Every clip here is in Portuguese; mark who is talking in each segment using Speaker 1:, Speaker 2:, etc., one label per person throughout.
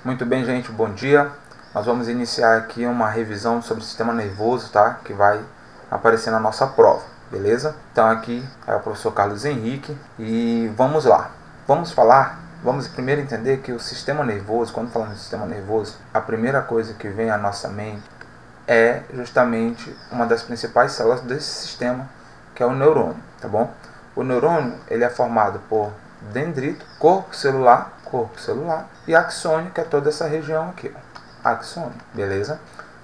Speaker 1: Muito bem, gente, bom dia. Nós vamos iniciar aqui uma revisão sobre o sistema nervoso, tá? Que vai aparecer na nossa prova, beleza? Então aqui é o professor Carlos Henrique e vamos lá. Vamos primeiro entender que o sistema nervoso, quando falamos de sistema nervoso, a primeira coisa que vem à nossa mente é justamente uma das principais células desse sistema, que é o neurônio, tá bom? O neurônio, ele é formado por dendrito, corpo celular e axônio, que é toda essa região aqui, ó, axônio, beleza?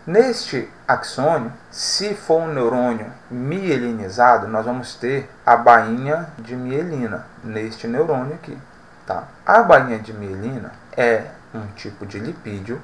Speaker 1: Neste axônio, se for um neurônio mielinizado, nós vamos ter a bainha de mielina neste neurônio aqui, tá? A bainha de mielina é um tipo de lipídio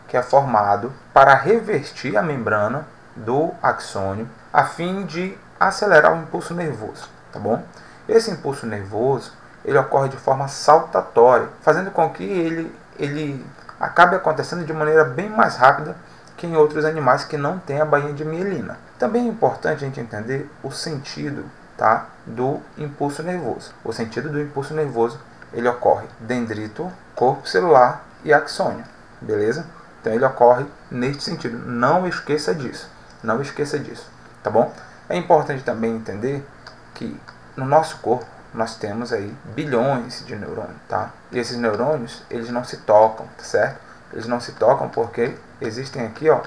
Speaker 1: que é formado para revestir a membrana do axônio a fim de acelerar o impulso nervoso, tá bom? Esse impulso nervoso ele ocorre de forma saltatória, fazendo com que ele acabe acontecendo de maneira bem mais rápida que em outros animais que não têm a bainha de mielina. Também é importante a gente entender o sentido, tá, do impulso nervoso. O sentido do impulso nervoso ele ocorre dendrito, corpo celular e axônio, beleza? Então ele ocorre neste sentido. Não esqueça disso. Não esqueça disso, tá bom? É importante também entender que no nosso corpo nós temos aí bilhões de neurônios, tá? E esses neurônios, eles não se tocam, tá certo? Eles não se tocam porque existem aqui, ó,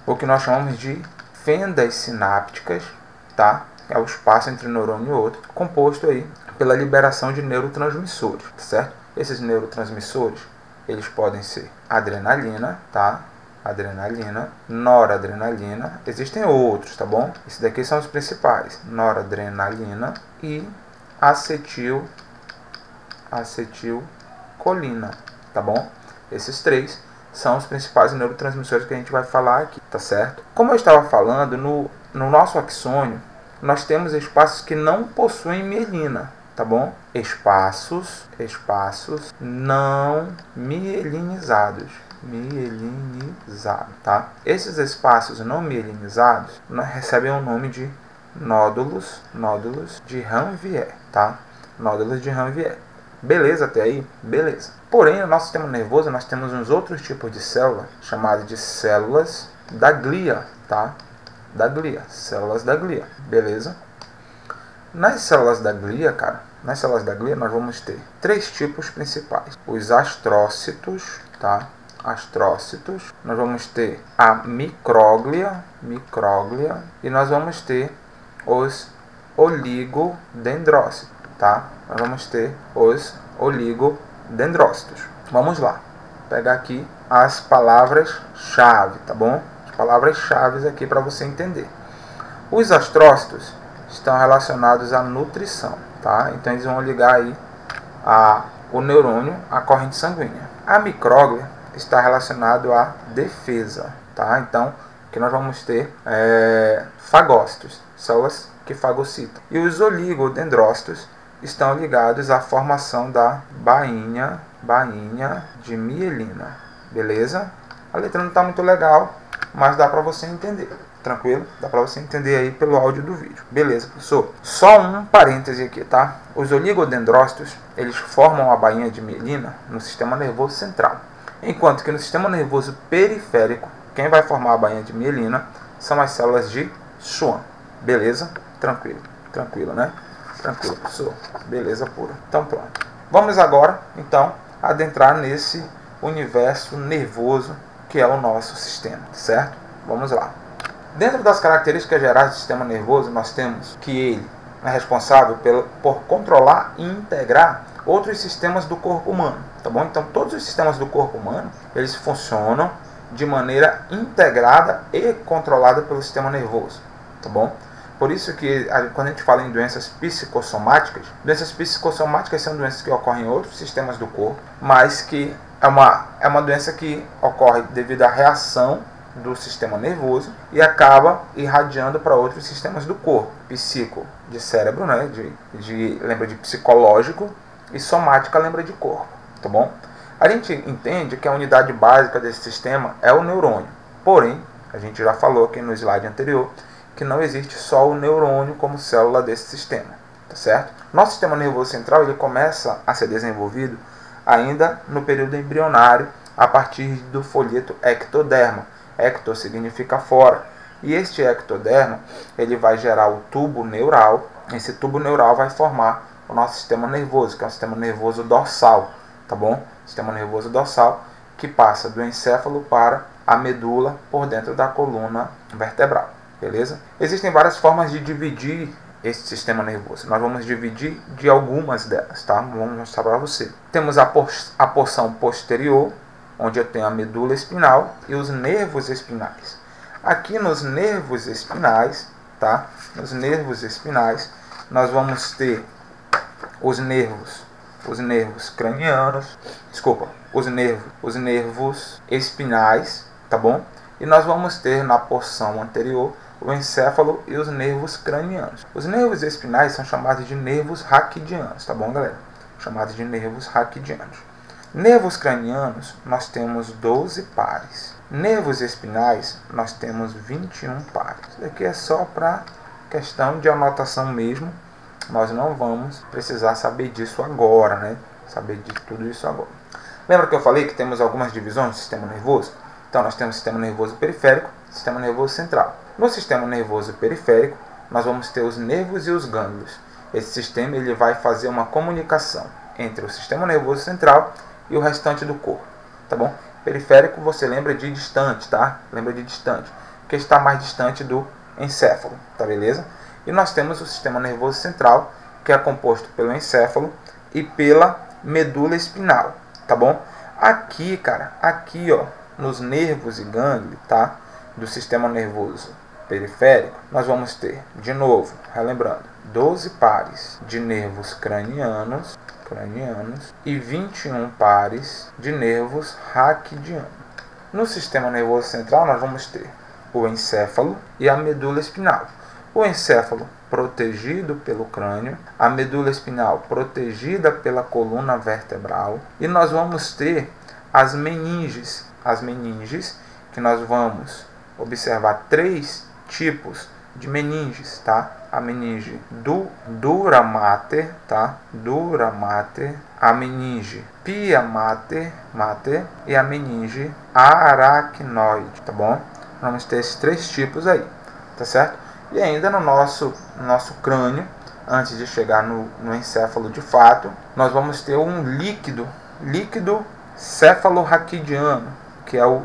Speaker 1: o que nós chamamos de fendas sinápticas, tá? É o espaço entre um neurônio e outro, composto aí pela liberação de neurotransmissores, tá certo? Esses neurotransmissores, eles podem ser adrenalina, tá? Adrenalina, noradrenalina, existem outros, tá bom? Esses daqui são os principais, noradrenalina e acetilcolina, tá bom? Esses três são os principais neurotransmissores que a gente vai falar aqui, tá certo? Como eu estava falando, no nosso axônio, nós temos espaços que não possuem mielina, tá bom? Espaços não mielinizados, tá? Esses espaços não mielinizados recebem o nome de nódulos de Ranvier, tá? Nódulos de Ranvier. Beleza até aí? Beleza. Porém, no nosso sistema nervoso nós temos uns outros tipos de células chamadas de células da glia, tá? Células da glia, beleza? Nas células da glia, nós vamos ter três tipos principais. Os astrócitos, tá? Astrócitos. Nós vamos ter a micróglia, e nós vamos ter os oligodendrócitos, tá? Nós vamos ter os oligodendrócitos. Vamos lá. Vou pegar aqui as palavras-chave, tá bom? As palavras-chave aqui para você entender. Os astrócitos estão relacionados à nutrição, tá? Então eles vão ligar aí o neurônio à corrente sanguínea. A micróglia está relacionado à defesa, tá? Então aqui nós vamos ter fagócitos, células que fagocitam. E os oligodendrócitos estão ligados à formação da bainha de mielina, beleza? A letra não está muito legal, mas dá para você entender. Tranquilo? Dá para você entender aí pelo áudio do vídeo. Beleza, professor? Só um parêntese aqui, tá? Os oligodendrócitos, eles formam a bainha de mielina no sistema nervoso central. Enquanto que no sistema nervoso periférico, quem vai formar a bainha de mielina são as células de Schwann. Beleza? Tranquilo, né? Tranquilo, professor. Beleza pura. Então pronto. Vamos agora, então, adentrar nesse universo nervoso que é o nosso sistema, certo? Vamos lá. Dentro das características gerais do sistema nervoso, nós temos que ele é responsável por controlar e integrar outros sistemas do corpo humano, tá bom? Então, todos os sistemas do corpo humano, eles funcionam de maneira integrada e controlada pelo sistema nervoso, tá bom? Por isso que, quando a gente fala em doenças psicossomáticas são doenças que ocorrem em outros sistemas do corpo, mas que é uma doença que ocorre devido à reação do sistema nervoso e acaba irradiando para outros sistemas do corpo. Psico, de cérebro, né? Lembra de psicológico, e somática lembra de corpo, tá bom? A gente entende que a unidade básica desse sistema é o neurônio. Porém, a gente já falou aqui no slide anterior que não existe só o neurônio como célula desse sistema, tá certo? Nosso sistema nervoso central ele começa a ser desenvolvido ainda no período embrionário, a partir do folheto ectoderma. Ecto significa fora. E este ectoderma, ele vai gerar o tubo neural. Esse tubo neural vai formar o nosso sistema nervoso, que é o sistema nervoso dorsal, tá bom? Sistema nervoso dorsal, que passa do encéfalo para a medula por dentro da coluna vertebral, beleza? Existem várias formas de dividir esse sistema nervoso. Nós vamos dividir de algumas delas, tá? Vamos mostrar para você. Temos a porção posterior, onde eu tenho a medula espinal e os nervos espinais. Aqui nos nervos espinais, tá? Nos nervos espinais, nós vamos ter os nervos cranianos, os nervos espinais, tá bom? E nós vamos ter na porção anterior o encéfalo e os nervos cranianos. Os nervos espinais são chamados de nervos raquidianos, tá bom, galera? Chamados de nervos raquidianos. Nervos cranianos, nós temos 12 pares. Nervos espinais, nós temos 21 pares. Isso aqui é só para questão de anotação mesmo. Nós não vamos precisar saber disso agora, né? Saber de tudo isso agora. Lembra que eu falei que temos algumas divisões do sistema nervoso? Então, nós temos o sistema nervoso periférico e o sistema nervoso central. No sistema nervoso periférico, nós vamos ter os nervos e os gânglios. Esse sistema ele vai fazer uma comunicação entre o sistema nervoso central e o restante do corpo, tá bom? Periférico você lembra de distante, tá? Lembra de distante, porque está mais distante do encéfalo, tá beleza? E nós temos o sistema nervoso central, que é composto pelo encéfalo e pela medula espinal, tá bom? Aqui, cara, aqui, ó, nos nervos e gânglios, tá? Do sistema nervoso periférico, nós vamos ter, de novo, relembrando, 12 pares de nervos cranianos e 21 pares de nervos raquidianos. No sistema nervoso central, nós vamos ter o encéfalo e a medula espinal. O encéfalo protegido pelo crânio, a medula espinal protegida pela coluna vertebral, e nós vamos ter as meninges. As meninges, que nós vamos observar 3 tipos de meninges, tá? A meninge dura mater, tá? Dura mater, a meninge pia mater e a meninge aracnoide, tá bom? Vamos ter esses 3 tipos aí, tá certo? E ainda no nosso crânio, antes de chegar no encéfalo de fato, nós vamos ter um líquido cefalorraquidiano, que é o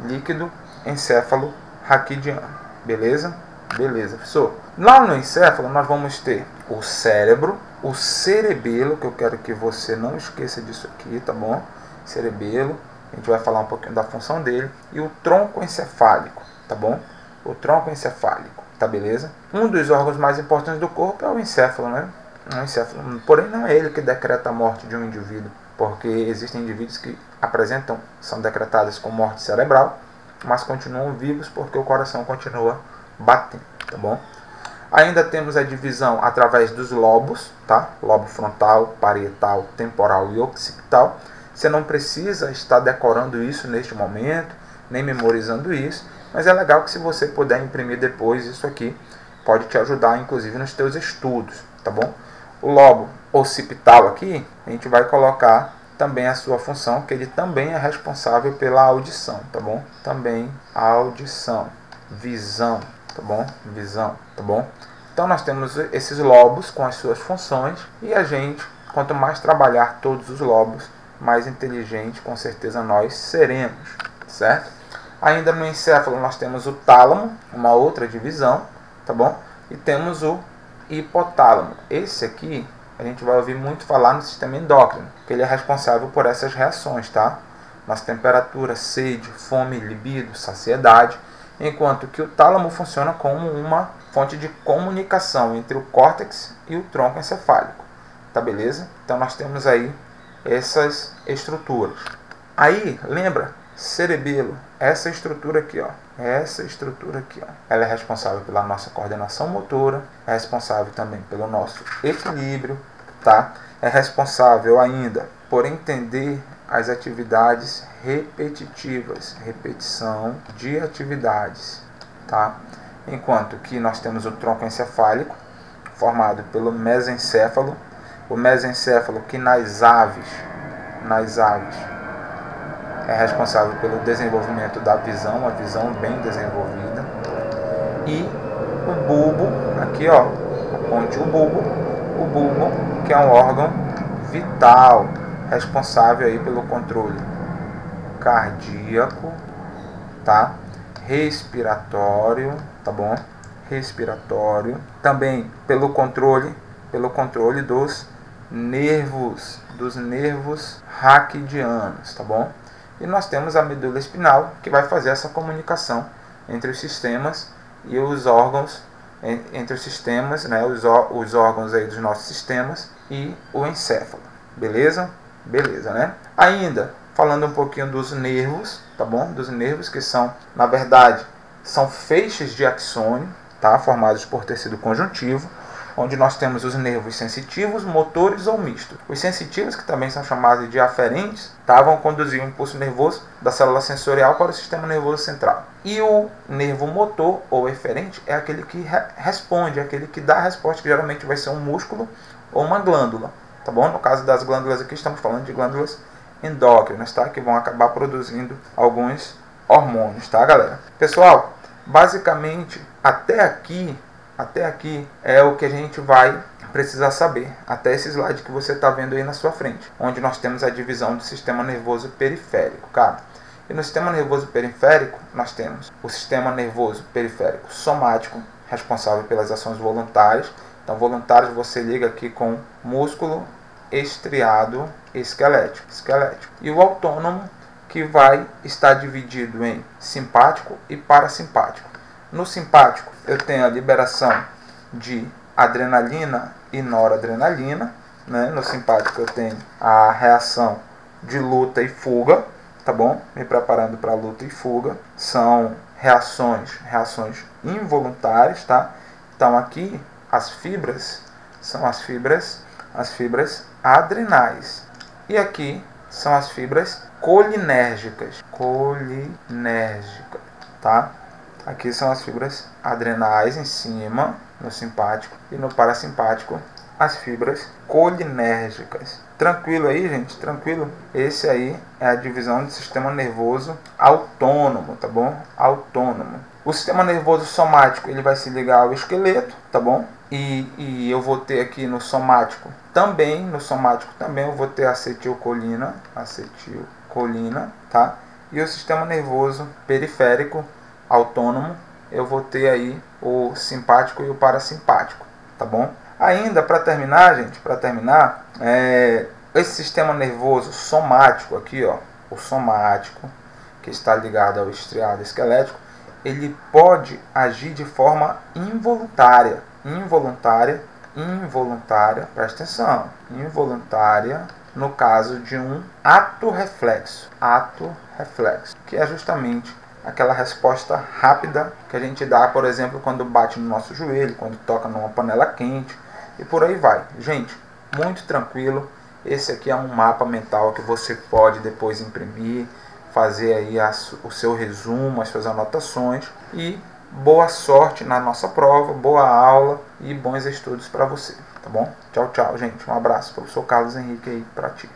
Speaker 1: líquido encefalorraquidiano. Beleza? Beleza, professor. Lá no encéfalo nós vamos ter o cérebro, o cerebelo, que eu quero que você não esqueça disso aqui, tá bom? Cerebelo, a gente vai falar um pouquinho da função dele, e o tronco encefálico, tá bom? O tronco encefálico, tá beleza? Um dos órgãos mais importantes do corpo é o encéfalo, né? O encéfalo, porém não é ele que decreta a morte de um indivíduo, porque existem indivíduos que são decretados com morte cerebral, mas continuam vivos porque o coração continua batendo, tá bom? Ainda temos a divisão através dos lobos, tá? Lobo frontal, parietal, temporal e occipital. Você não precisa estar decorando isso neste momento, nem memorizando isso, mas é legal que se você puder imprimir depois isso aqui, pode te ajudar inclusive nos teus estudos, tá bom? O lobo occipital aqui, a gente vai colocar também a sua função, que ele também é responsável pela audição, tá bom? Também audição, visão, tá bom? Visão, tá bom? Então nós temos esses lobos com as suas funções, e a gente, quanto mais trabalhar todos os lobos, mais inteligente com certeza nós seremos, certo? Ainda no encéfalo nós temos o tálamo, uma outra divisão, tá bom? E temos o hipotálamo. Esse aqui a gente vai ouvir muito falar no sistema endócrino, que ele é responsável por essas reações, tá? Nossa temperatura, sede, fome, libido, saciedade, enquanto que o tálamo funciona como uma fonte de comunicação entre o córtex e o tronco encefálico, tá beleza? Então nós temos aí essas estruturas. Aí, lembra? Cerebelo, essa estrutura aqui, ó. Essa estrutura aqui, ó. Ela é responsável pela nossa coordenação motora, é responsável também pelo nosso equilíbrio, tá? É responsável ainda por entender as atividades repetitivas, repetição de atividades, tá? Enquanto que nós temos o tronco encefálico, formado pelo mesencéfalo, o mesencéfalo, que nas aves é responsável pelo desenvolvimento da visão, uma visão bem desenvolvida. E o bulbo, aqui ó, aponte o bulbo, que é um órgão vital, responsável aí pelo controle cardíaco, tá? Respiratório, tá bom? Respiratório, também pelo controle dos nervos raquidianos, tá bom? E nós temos a medula espinal, que vai fazer essa comunicação entre os sistemas e os órgãos, entre os sistemas, né, os órgãos aí dos nossos sistemas e o encéfalo. Beleza? Beleza, né? Ainda falando um pouquinho dos nervos, tá bom? Dos nervos, que são, na verdade, são feixes de axônio, tá? Formados por tecido conjuntivo, onde nós temos os nervos sensitivos, motores ou mistos. Os sensitivos, que também são chamados de aferentes, vão conduzir o impulso nervoso da célula sensorial para o sistema nervoso central. E o nervo motor ou eferente é aquele que responde, é aquele que dá a resposta, que geralmente vai ser um músculo ou uma glândula. Tá bom? No caso das glândulas aqui, estamos falando de glândulas endócrinas, tá? Que vão acabar produzindo alguns hormônios, tá, galera? Pessoal, basicamente, até aqui é o que a gente vai precisar saber, até esse slide que você está vendo aí na sua frente, onde nós temos a divisão do sistema nervoso periférico, cara. E no sistema nervoso periférico, nós temos o sistema nervoso periférico somático, responsável pelas ações voluntárias. Então, voluntários você liga aqui com músculo estriado esquelético. E o autônomo, que vai estar dividido em simpático e parasimpático. No simpático, eu tenho a liberação de adrenalina e noradrenalina, né? No simpático, eu tenho a reação de luta e fuga, tá bom? Me preparando para luta e fuga. São reações involuntárias, tá? Então, aqui, as fibras são as fibras adrenais. E aqui são as fibras colinérgicas, tá? Aqui são as fibras adrenais em cima, no simpático, e no parasimpático as fibras colinérgicas. Tranquilo aí, gente? Tranquilo? Esse aí é a divisão do sistema nervoso autônomo, tá bom? Autônomo. O sistema nervoso somático, ele vai se ligar ao esqueleto, tá bom? E eu vou ter aqui no somático também eu vou ter acetilcolina, tá? E o sistema nervoso periférico autônomo, eu vou ter aí o simpático e o parasimpático, tá bom? Ainda, para terminar, gente, esse sistema nervoso somático aqui, ó, o somático, que está ligado ao estriado esquelético, ele pode agir de forma involuntária, presta atenção, involuntária, no caso de um ato reflexo, que é justamente aquela resposta rápida que a gente dá, por exemplo, quando bate no nosso joelho, quando toca numa panela quente, e por aí vai. Gente, muito tranquilo. Esse aqui é um mapa mental que você pode depois imprimir, fazer aí o seu resumo, as suas anotações, e boa sorte na nossa prova, boa aula e bons estudos para você, tá bom? Tchau, tchau, gente. Um abraço, professor Carlos Henrique aí para ti.